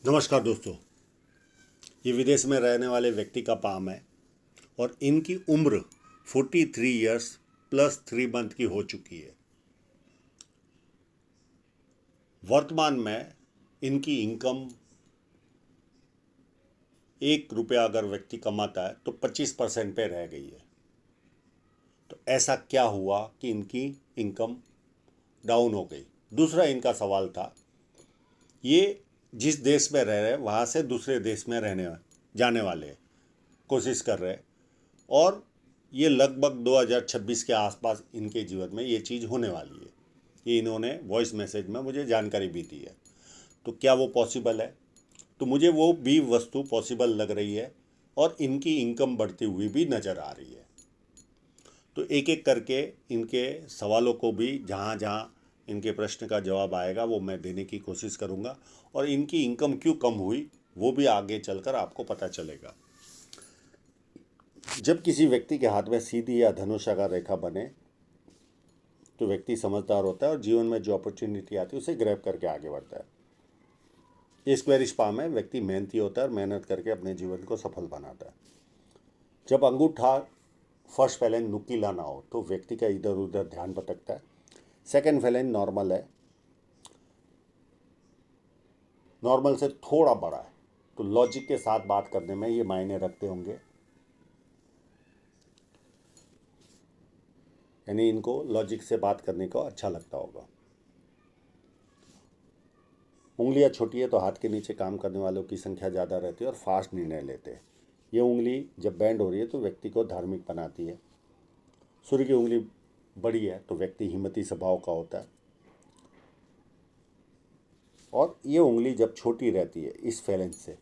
नमस्कार दोस्तों। ये विदेश में रहने वाले व्यक्ति का पाम है और इनकी उम्र 43 ईयर्स प्लस 3 मंथ की हो चुकी है। वर्तमान में इनकी इनकम 1 रुपया अगर व्यक्ति कमाता है तो 25% पे रह गई है। तो ऐसा क्या हुआ कि इनकी इनकम डाउन हो गई। दूसरा इनका सवाल था, ये जिस देश में रह रहे हैं वहाँ से दूसरे देश में रहने जाने वाले हैं, कोशिश कर रहे हैं, और ये लगभग 2026 के आसपास इनके जीवन में ये चीज़ होने वाली है। ये इन्होंने वॉइस मैसेज में मुझे जानकारी भी दी है। तो क्या वो पॉसिबल है? तो मुझे वो भी वस्तु पॉसिबल लग रही है और इनकी इनकम बढ़ती हुई भी नज़र आ रही है। तो एक एक करके इनके सवालों को भी जहाँ जहाँ इनके प्रश्न का जवाब आएगा वो मैं देने की कोशिश करूँगा, और इनकी इनकम क्यों कम हुई वो भी आगे चलकर आपको पता चलेगा। जब किसी व्यक्ति के हाथ में सीधी या धनुषाकार रेखा बने तो व्यक्ति समझदार होता है और जीवन में जो अपॉर्चुनिटी आती है उसे ग्रैब करके आगे बढ़ता है। ये स्क्वेरिश पाम है, व्यक्ति मेहनती होता है और मेहनत करके अपने जीवन को सफल बनाता है। जब अंगूठा फर्स्ट फैलेंज नुकीला ना हो तो व्यक्ति का इधर उधर ध्यान भटकता है। सेकंड फैलेंज नॉर्मल है, नॉर्मल से थोड़ा बड़ा है, तो लॉजिक के साथ बात करने में ये मायने रखते होंगे, यानी इनको लॉजिक से बात करने को अच्छा लगता होगा। उंगलियां छोटी है तो हाथ के नीचे काम करने वालों की संख्या ज़्यादा रहती है और फास्ट निर्णय लेते हैं। ये उंगली जब बैंड हो रही है तो व्यक्ति को धार्मिक बनाती है। सूर्य की उंगली बड़ी है तो व्यक्ति हिम्मती स्वभाव का होता है, और ये उंगली जब छोटी रहती है इस फैलेंस से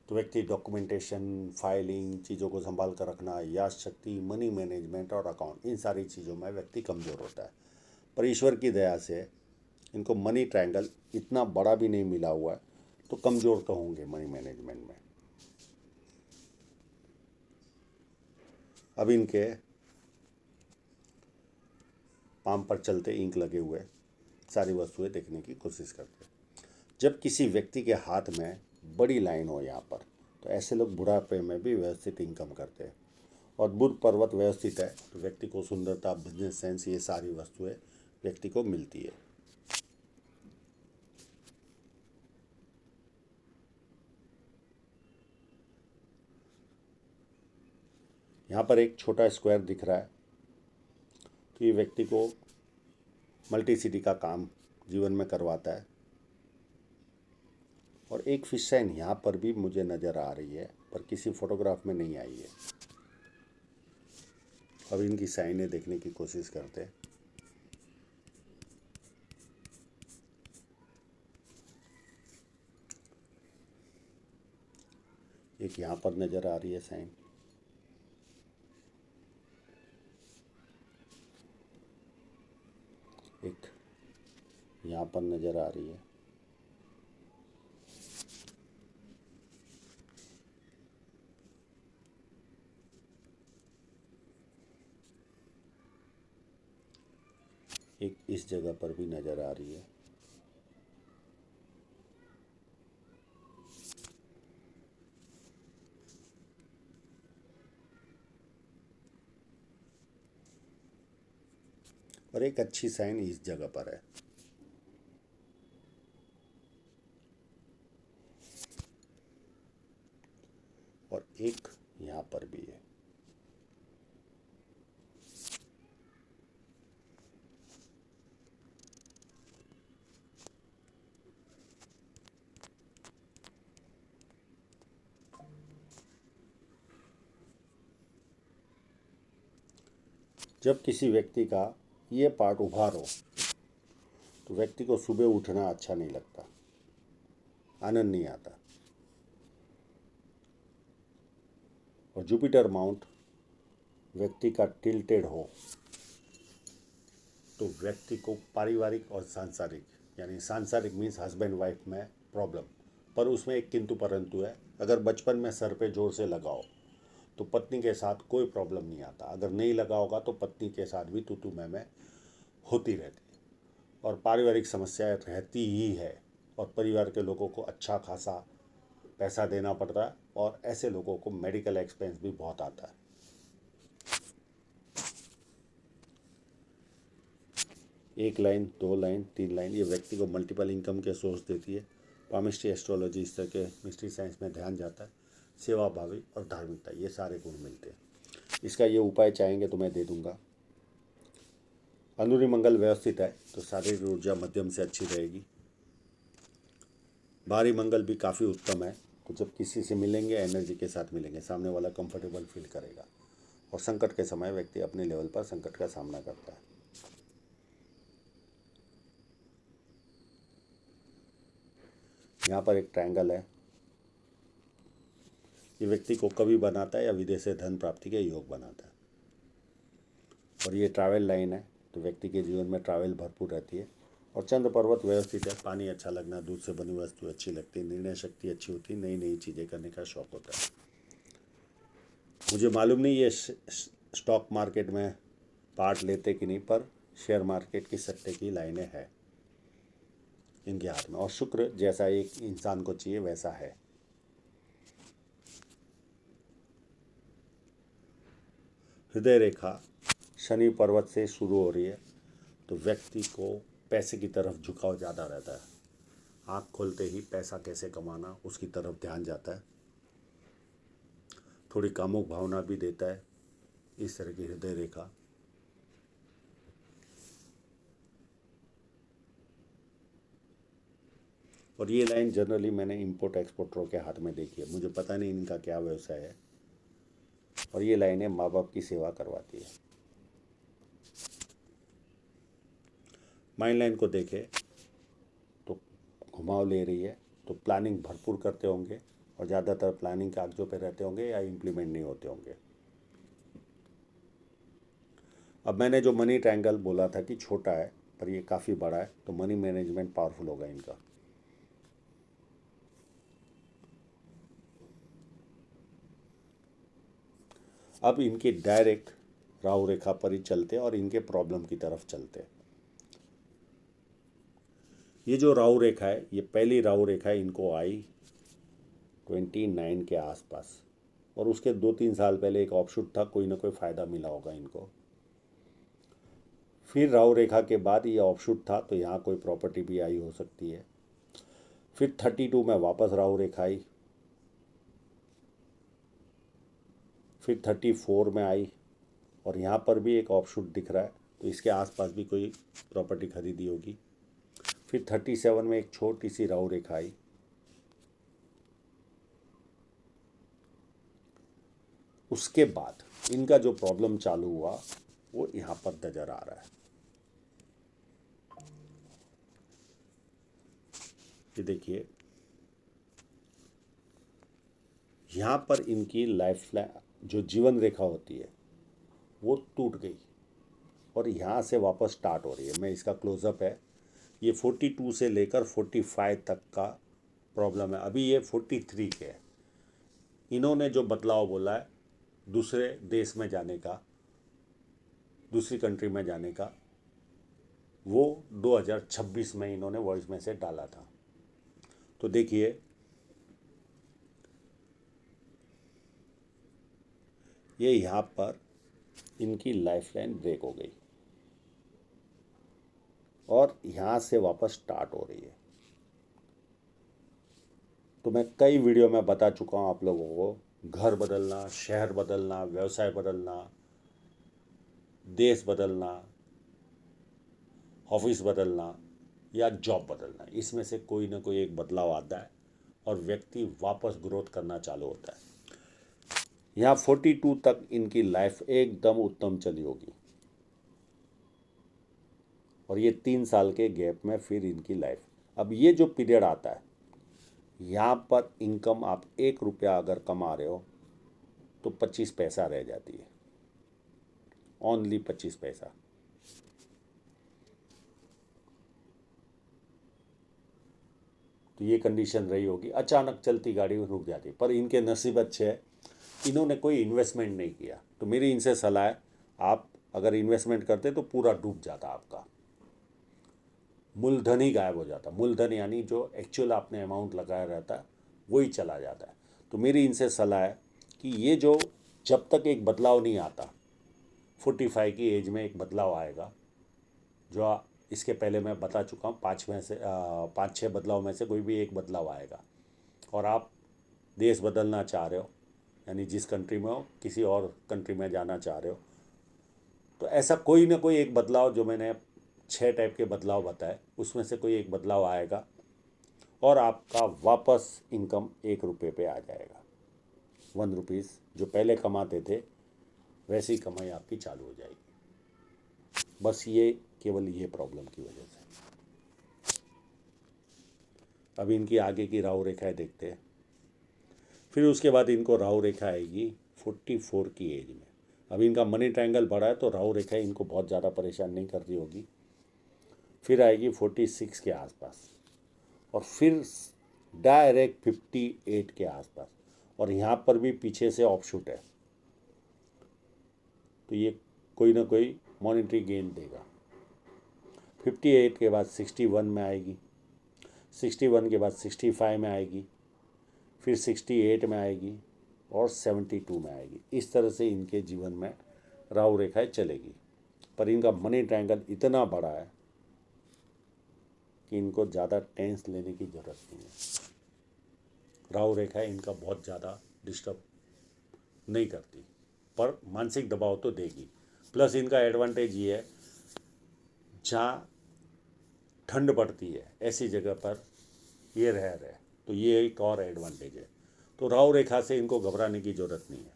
तो व्यक्ति डॉक्यूमेंटेशन, फाइलिंग, चीज़ों को संभाल कर रखना, याद शक्ति, मनी मैनेजमेंट और अकाउंट, इन सारी चीज़ों में व्यक्ति कमज़ोर होता है। पर ईश्वर की दया से इनको मनी ट्रायंगल इतना बड़ा भी नहीं मिला हुआ है, तो कमज़ोर तो होंगे मनी मैनेजमेंट में। अब इनके पाम पर चलते इंक लगे हुए सारी वस्तुएं देखने की कोशिश करते हैं। जब किसी व्यक्ति के हाथ में बड़ी लाइन हो यहाँ पर, तो ऐसे लोग बुढ़ापे में भी व्यवस्थित इनकम करते हैं। और बुध पर्वत व्यवस्थित है तो व्यक्ति को सुंदरता, बिजनेस सेंस, ये सारी वस्तुएं व्यक्ति को मिलती है। यहाँ पर एक छोटा स्क्वायर दिख रहा है, तो ये व्यक्ति को मल्टी सिटी का काम जीवन में करवाता है। और एक फिश साइन यहाँ पर भी मुझे नज़र आ रही है, पर किसी फोटोग्राफ में नहीं आई है। अब इनकी साइनें देखने की कोशिश करते हैं। एक यहाँ पर नज़र आ रही है साइन, एक यहाँ पर नज़र आ रही है, एक इस जगह पर भी नज़र आ रही है। और एक अच्छी साइन इस जगह पर है। और एक यहाँ पर भी है। जब किसी व्यक्ति का ये पार्ट उभार हो तो व्यक्ति को सुबह उठना अच्छा नहीं लगता, आनंद नहीं आता। और जुपिटर माउंट व्यक्ति का टिल्टेड हो तो व्यक्ति को पारिवारिक और सांसारिक, यानी सांसारिक मीन्स हस्बैंड वाइफ में प्रॉब्लम, पर उसमें एक किंतु परंतु है। अगर बचपन में सर पे जोर से लगाओ तो पत्नी के साथ कोई प्रॉब्लम नहीं आता, अगर नहीं लगा होगा तो पत्नी के साथ भी तू मैं होती रहती है और पारिवारिक समस्याएं रहती ही है। और परिवार के लोगों को अच्छा खासा पैसा देना पड़ता है और ऐसे लोगों को मेडिकल एक्सपेंस भी बहुत आता है। एक लाइन, 2 लाइन, 3 लाइन ये व्यक्ति को मल्टीपल इनकम के सोर्स देती है। पामिस्ट्री, एस्ट्रोलॉजी, इस तरह के मिस्ट्री साइंस में ध्यान जाता है। सेवा भावी और धार्मिकता, ये सारे गुण मिलते हैं। इसका ये उपाय चाहेंगे तो मैं दे दूंगा। अंदरूनी मंगल व्यवस्थित है तो शारीरिक ऊर्जा मध्यम से अच्छी रहेगी। बाहरी मंगल भी काफ़ी उत्तम है, तो जब किसी से मिलेंगे एनर्जी के साथ मिलेंगे, सामने वाला कंफर्टेबल फील करेगा। और संकट के समय व्यक्ति अपने लेवल पर संकट का सामना करता है। यहाँ पर एक ट्रायंगल है, ये व्यक्ति को कवि बनाता है या विदेश से धन प्राप्ति के योग बनाता है। और ये ट्रैवल लाइन है, तो व्यक्ति के जीवन में ट्रैवल भरपूर रहती है। और चंद्र पर्वत व्यवस्थित है, पानी अच्छा लगना, दूध से बनी वस्तु अच्छी लगती है, निर्णय शक्ति अच्छी होती है, नई नई चीज़ें करने का शौक होता है। मुझे मालूम नहीं ये स्टॉक मार्केट में पार्ट लेते कि नहीं, पर शेयर मार्केट की सट्टे की लाइनें हैं इनके हाथ में। और शुक्र जैसा एक इंसान को चाहिए वैसा है। हृदय रेखा शनि पर्वत से शुरू हो रही है, तो व्यक्ति को पैसे की तरफ झुकाव ज़्यादा रहता है। आँख खोलते ही पैसा कैसे कमाना उसकी तरफ ध्यान जाता है। थोड़ी कामुक भावना भी देता है इस तरह की हृदय रेखा। और ये लाइन जनरली मैंने इंपोर्ट एक्सपोर्टरों के हाथ में देखी है, मुझे पता नहीं इनका क्या व्यवसाय है। और ये लाइनें माँ बाप की सेवा करवाती है। माइंड लाइन को देखें तो घुमाव ले रही है, तो प्लानिंग भरपूर करते होंगे और ज़्यादातर प्लानिंग कागजों पे रहते होंगे या इम्प्लीमेंट नहीं होते होंगे। अब मैंने जो मनी ट्रायंगल बोला था कि छोटा है पर ये काफ़ी बड़ा है, तो मनी मैनेजमेंट पावरफुल होगा इनका। अब इनके डायरेक्ट राहु रेखा पर ही चलते और इनके प्रॉब्लम की तरफ चलते। ये जो राहु रेखा है, ये पहली राहु रेखा इनको आई 29 के आसपास, और उसके 2-3 साल पहले एक ऑफशूट था, कोई ना कोई फ़ायदा मिला होगा इनको। फिर राहु रेखा के बाद ये ऑफशूट था, तो यहाँ कोई प्रॉपर्टी भी आई हो सकती है। फिर 32 में वापस राहु रेखा आई, फिर 34 में आई, और यहाँ पर भी एक ऑफशूट दिख रहा है, तो इसके आसपास भी कोई प्रॉपर्टी खरीदी होगी। फिर 37 में एक छोटी सी राहु रेखा आई। उसके बाद इनका जो प्रॉब्लम चालू हुआ वो यहाँ पर नजर आ रहा है। ये देखिए, यहाँ पर इनकी लाइफ जो जीवन रेखा होती है वो टूट गई और यहाँ से वापस स्टार्ट हो रही है। मैं इसका क्लोजअप है, ये 42 से लेकर 45 तक का प्रॉब्लम है। अभी ये 43 के है। इन्होंने जो बदलाव बोला है दूसरे देश में जाने का, दूसरी कंट्री में जाने का, वो 2026 में इन्होंने वॉइस मैसेज डाला था। तो देखिए, ये यहाँ पर इनकी लाइफलाइन ब्रेक हो गई और यहाँ से वापस स्टार्ट हो रही है। तो मैं कई वीडियो में बता चुका हूँ आप लोगों को, घर बदलना, शहर बदलना, व्यवसाय बदलना, देश बदलना, ऑफिस बदलना या जॉब बदलना, इसमें से कोई ना कोई एक बदलाव आता है और व्यक्ति वापस ग्रोथ करना चालू होता है। यहाँ 42 तक इनकी लाइफ एकदम उत्तम चली होगी और ये 3 साल के गैप में फिर इनकी लाइफ। अब ये जो पीरियड आता है, यहाँ पर इनकम आप 1 रुपया अगर कमा रहे हो तो 25 पैसा रह जाती है, ओनली 25 पैसा। तो ये कंडीशन रही होगी, अचानक चलती गाड़ी रुक जाती है। पर इनके नसीब अच्छे है, इन्होंने कोई इन्वेस्टमेंट नहीं किया। तो मेरी इनसे सलाह है, आप अगर इन्वेस्टमेंट करते तो पूरा डूब जाता आपका। मूलधन ही गायब हो जाता। मूलधन यानी जो एक्चुअल आपने अमाउंट लगाया रहता है वही चला जाता है। तो मेरी इनसे सलाह है कि ये जो जब तक एक बदलाव नहीं आता, 45 की एज में एक बदलाव आएगा, जो इसके पहले मैं बता चुका हूँ, 5-6 बदलाव में से कोई भी एक बदलाव आएगा। और आप देश बदलना चाह रहे हो, यानी जिस कंट्री में हो किसी और कंट्री में जाना चाह रहे हो, तो ऐसा कोई ना कोई एक बदलाव, जो मैंने 6 टाइप के बदलाव बताए उसमें से कोई एक बदलाव आएगा और आपका वापस इनकम 1 रुपये पे आ जाएगा। 1 रुपीज़ जो पहले कमाते थे वैसी कमाई आपकी चालू हो जाएगी। बस ये केवल ये प्रॉब्लम की वजह से। अब इनकी आगे की राहु रेखाएं देखते हैं। फिर उसके बाद इनको राहु रेखा आएगी 44 की एज में। अब इनका मनी ट्रायंगल बढ़ा है तो राहु रेखा इनको बहुत ज़्यादा परेशान नहीं कर रही होगी। फिर आएगी 46 के आसपास और फिर डायरेक्ट 58 के आसपास, और यहाँ पर भी पीछे से ऑफशूट है, तो ये कोई ना कोई मॉनेटरी गेन देगा। 58 के बाद 61 में आएगी, 61 के बाद 65 में आएगी, फिर 68 में आएगी और 72 में आएगी। इस तरह से इनके जीवन में राहु रेखाएं चलेगी। पर इनका मनी ट्रायंगल इतना बड़ा है कि इनको ज़्यादा टेंस लेने की ज़रूरत नहीं है। राहु रेखाएं इनका बहुत ज़्यादा डिस्टर्ब नहीं करती, पर मानसिक दबाव तो देगी। प्लस इनका एडवांटेज ये है, जहाँ ठंड पड़ती है ऐसी जगह पर ये रह रहे, तो ये एक और एडवांटेज है। तो राहु रेखा से इनको घबराने की ज़रूरत नहीं है।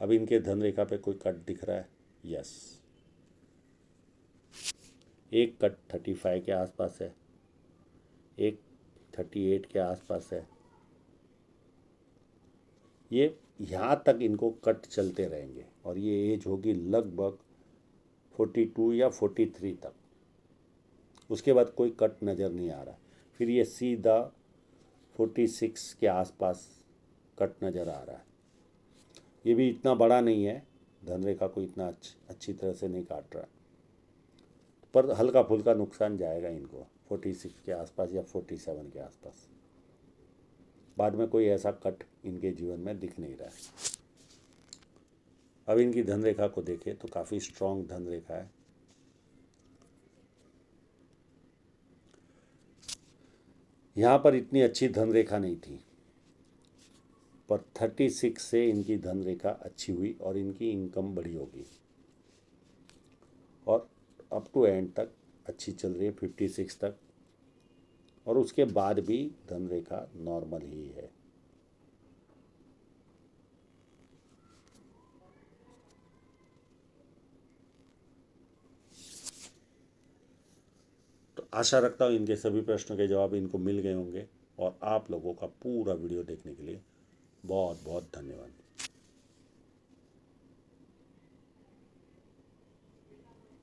अब इनके धन रेखा पे कोई कट दिख रहा है? यस, एक कट 35 के आसपास है, एक 38 के आसपास है। ये यहाँ तक इनको कट चलते रहेंगे और ये एज होगी लगभग 42 या 43 तक। उसके बाद कोई कट नज़र नहीं आ रहा। फिर ये सीधा 46 के आसपास कट नज़र आ रहा है। ये भी इतना बड़ा नहीं है, धन रेखा को इतना अच्छी तरह से नहीं काट रहा, पर हल्का फुल्का नुकसान जाएगा इनको 46 के आसपास या 47 के आसपास। बाद में कोई ऐसा कट इनके जीवन में दिख नहीं रहा है। अब इनकी धन रेखा को देखें तो काफ़ी स्ट्रांग धन रेखा है। यहाँ पर इतनी अच्छी धन रेखा नहीं थी, पर 36 से इनकी धन रेखा अच्छी हुई और इनकी इनकम बढ़ी होगी और अप टू एंड तक अच्छी चल रही है 56 तक, और उसके बाद भी धन रेखा नॉर्मल ही है। तो आशा रखता हूँ इनके सभी प्रश्नों के जवाब इनको मिल गए होंगे, और आप लोगों का पूरा वीडियो देखने के लिए बहुत बहुत धन्यवाद।